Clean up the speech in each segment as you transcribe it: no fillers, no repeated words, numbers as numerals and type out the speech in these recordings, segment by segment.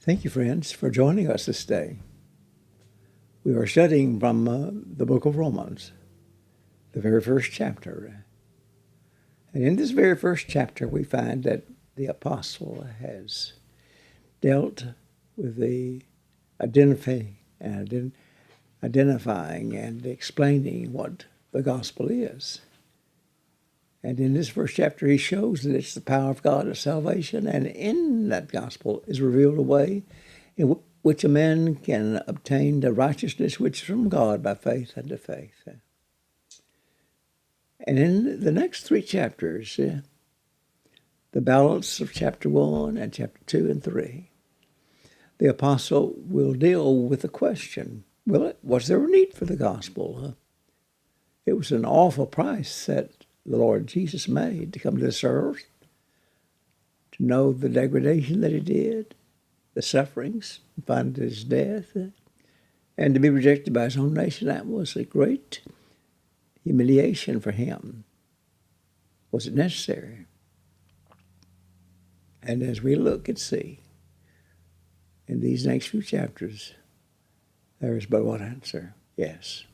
Thank you, friends, for joining us this day. We are studying from the book of Romans, the very first chapter. And in this very first chapter, we find that the apostle has dealt with the identifying and explaining what the gospel is. And in this first chapter, he shows that it's the power of God of salvation, and in that gospel is revealed a way in which a man can obtain the righteousness which is from God by faith unto faith. And in the next three chapters, the balance of chapter 1 and chapter 2 and 3, the apostle will deal with the question, was there a need for the gospel? It was an awful price that the Lord Jesus made to come to this earth, to know the degradation that he did, the sufferings, and find his death, and to be rejected by his own nation. That was a great humiliation for him. Was it necessary? And as we look and see in these next few chapters, there is but one answer: yes.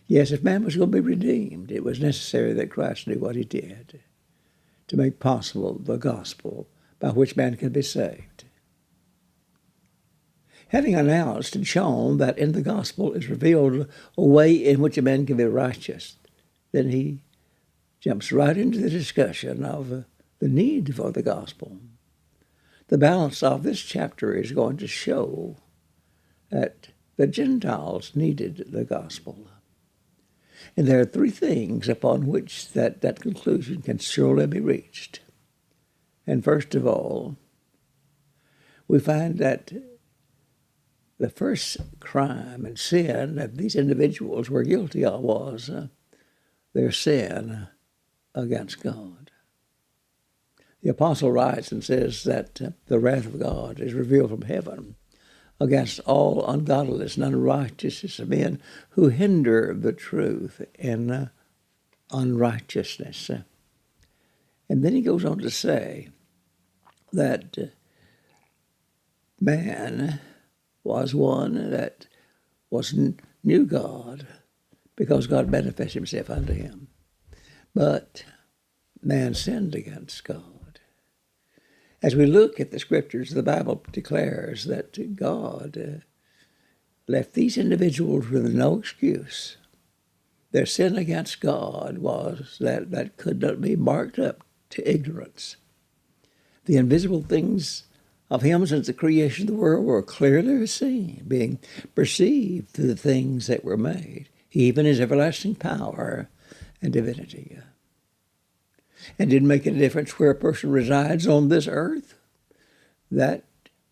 Yes, if man was going to be redeemed, it was necessary that Christ knew what he did to make possible the gospel by which man can be saved. Having announced and shown that in the gospel is revealed a way in which a man can be righteous, then he jumps right into the discussion of the need for the gospel. The balance of this chapter is going to show that the Gentiles needed the gospel. And there are three things upon which that conclusion can surely be reached. And first of all, we find that the first crime and sin that these individuals were guilty of was their sin against God. The apostle writes and says that the wrath of God is revealed from heaven against all ungodliness and unrighteousness of men who hinder the truth in unrighteousness. And then he goes on to say that man was one that knew God because God manifested himself unto him. But man sinned against God. As we look at the scriptures, the Bible declares that God left these individuals with no excuse. Their sin against God was that could not be marked up to ignorance. The invisible things of him since the creation of the world were clearly seen, being perceived through the things that were made, even his everlasting power and divinity. And didn't make any difference where a person resides on this earth. That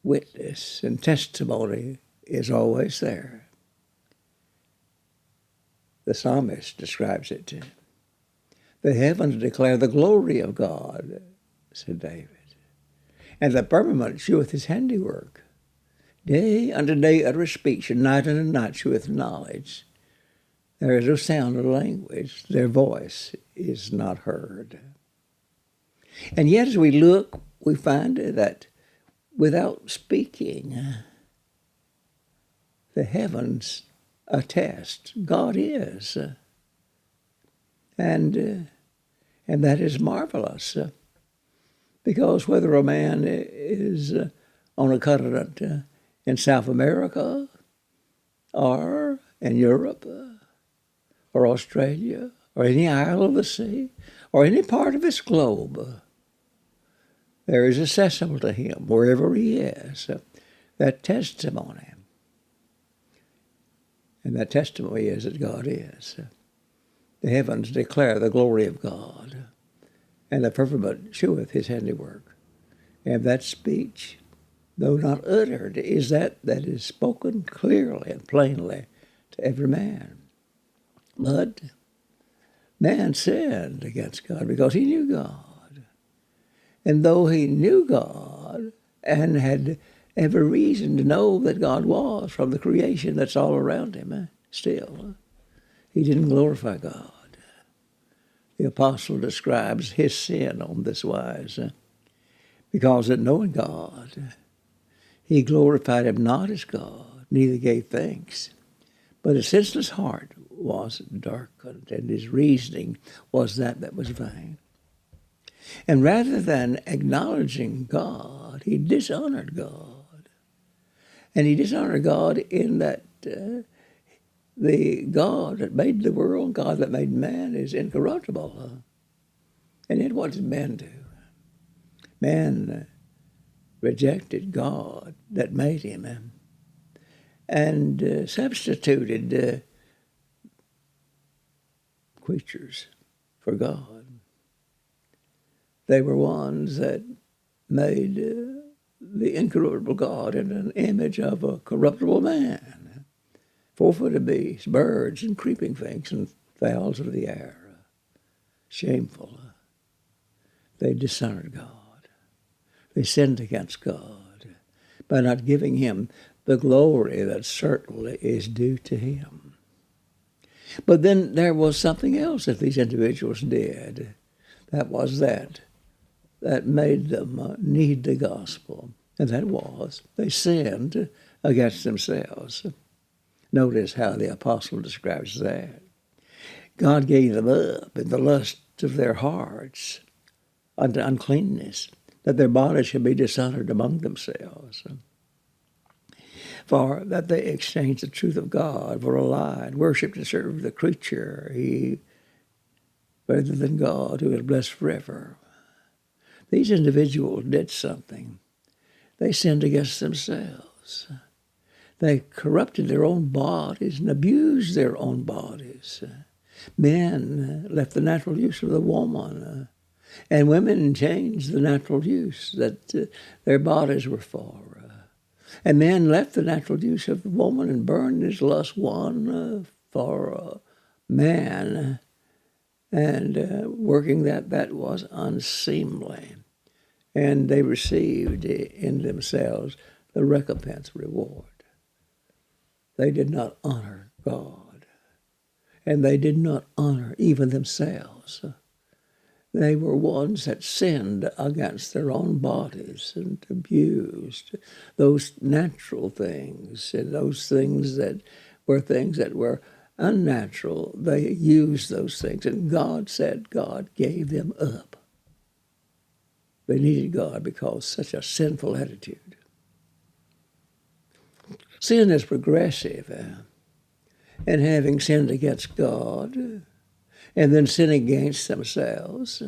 witness and testimony is always there. The psalmist describes it. The heavens declare the glory of God, said David. And the firmament sheweth his handiwork. Day unto day uttereth speech, and night unto night sheweth knowledge. There is no sound of language. Their voice is not heard. And yet as we look, we find that without speaking, the heavens attest God is. And that is marvelous. Because whether a man is on a continent in South America or in Europe or Australia or any isle of the sea or any part of this globe, there is accessible to him wherever he is, that testimony. And that testimony is that God is. The heavens declare the glory of God, and the firmament sheweth his handiwork. And that speech, though not uttered, is that is spoken clearly and plainly to every man. But man sinned against God because he knew God. And though he knew God and had every reason to know that God was from the creation that's all around him, still, he didn't glorify God. The apostle describes his sin on this wise, because that knowing God, He glorified him not as God, neither gave thanks. But his senseless heart was darkened, and his reasoning was that was vain. And rather than acknowledging God, he dishonored God. And he dishonored God in that the God that made the world, God that made man, is incorruptible. And yet what did man do? Man rejected God that made him and substituted creatures for God. They were ones that made the incorruptible God in an image of a corruptible man. 4-footed beasts, birds, and creeping things, and fowls of the air. Shameful. They dishonored God. They sinned against God by not giving him the glory that certainly is due to him. But then there was something else that these individuals did. That was that made them need the gospel. And that was they sinned against themselves. Notice how the apostle describes that. God gave them up in the lust of their hearts unto uncleanness, that their bodies should be dishonored among themselves. For that they exchanged the truth of God for a lie, and worshipped and served the creature, rather than God, who is blessed forever. These individuals did something. They sinned against themselves. They corrupted their own bodies and abused their own bodies. Men left the natural use of the woman, and women changed the natural use that their bodies were for. And men left the natural use of the woman and burned his lust one for man, and working that was unseemly. And they received in themselves the recompense reward. They did not honor God, and they did not honor even themselves. They were ones that sinned against their own bodies and abused those natural things, and those things that were unnatural. They used those things, and God said God gave them up. They needed God because such a sinful attitude. Sin is progressive, and having sinned against God, and then sinning against themselves,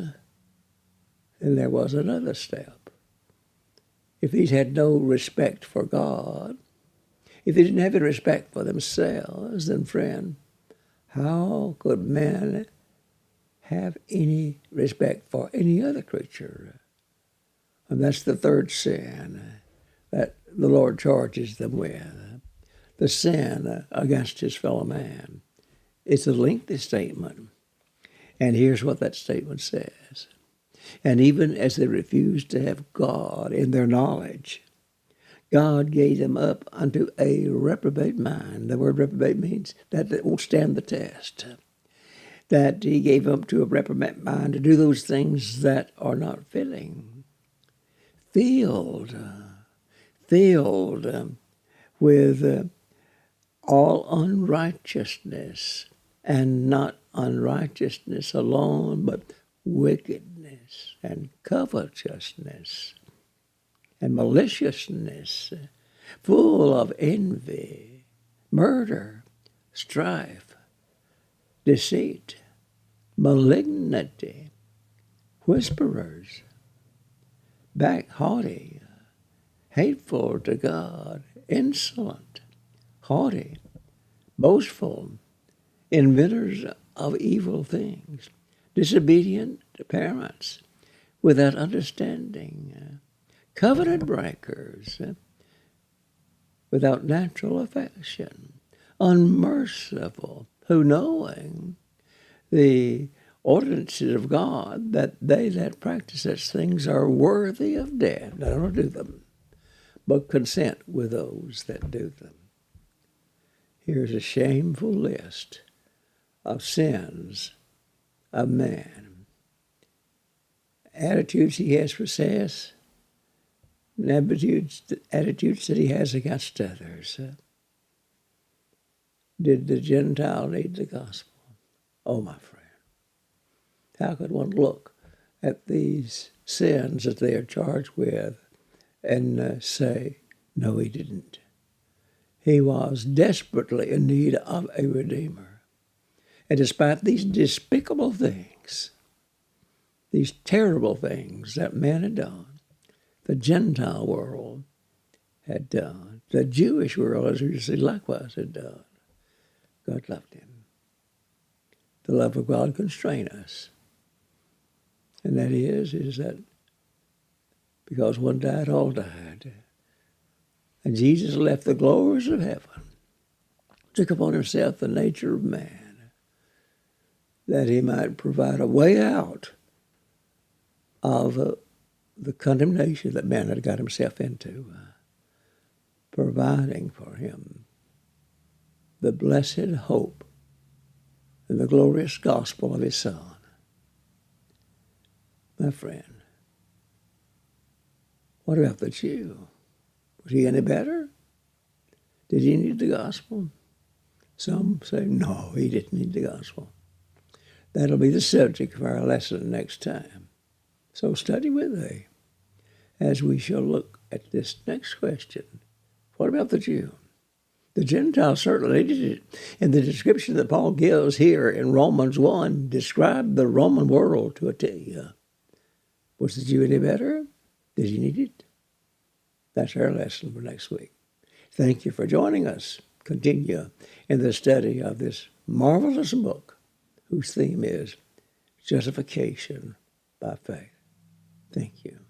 and there was another step. If these had no respect for God, if they didn't have any respect for themselves, then friend, how could man have any respect for any other creature? And that's the third sin that the Lord charges them with, the sin against his fellow man. It's a lengthy statement, and here's what that statement says. And even as they refused to have God in their knowledge, God gave them up unto a reprobate mind. The word reprobate means that it won't stand the test. That he gave up to a reprobate mind to do those things that are not fitting. Filled with all unrighteousness, and not unrighteousness alone, but wickedness and covetousness and maliciousness, full of envy, murder, strife, deceit, malignity, whisperers, haughty, hateful to God, insolent, haughty, boastful, inventors of evil things, disobedient to parents, without understanding, covenant breakers, without natural affection, unmerciful, who knowing the ordinances of God, that they that practice such things are worthy of death. Now, don't do them, but consent with those that do them. Here's a shameful list of sins of man. Attitudes he has for sex, and attitudes that he has against others. Did the Gentile need the gospel? Oh, my friend, how could one look at these sins that they are charged with and say, no, he didn't? He was desperately in need of a Redeemer. And despite these despicable things, these terrible things that man had done, the Gentile world had done, the Jewish world, as we see, likewise had done, God loved him. The love of God constrains us. And that is that because one died, all died. And Jesus left the glories of heaven, took upon himself the nature of man, that he might provide a way out of the condemnation that man had got himself into, providing for him the blessed hope and the glorious gospel of his Son. My friend, what about the Jew? Was he any better? Did he need the gospel? Some say, no, he didn't need the gospel. That'll be the subject of our lesson next time. So study with me as we shall look at this next question. What about the Jew? The Gentiles certainly needed it. And the description that Paul gives here in Romans 1 described the Roman world to a T. Was the Jew any better? Did he need it? That's our lesson for next week. Thank you for joining us. Continue in the study of this marvelous book whose theme is justification by faith. Thank you.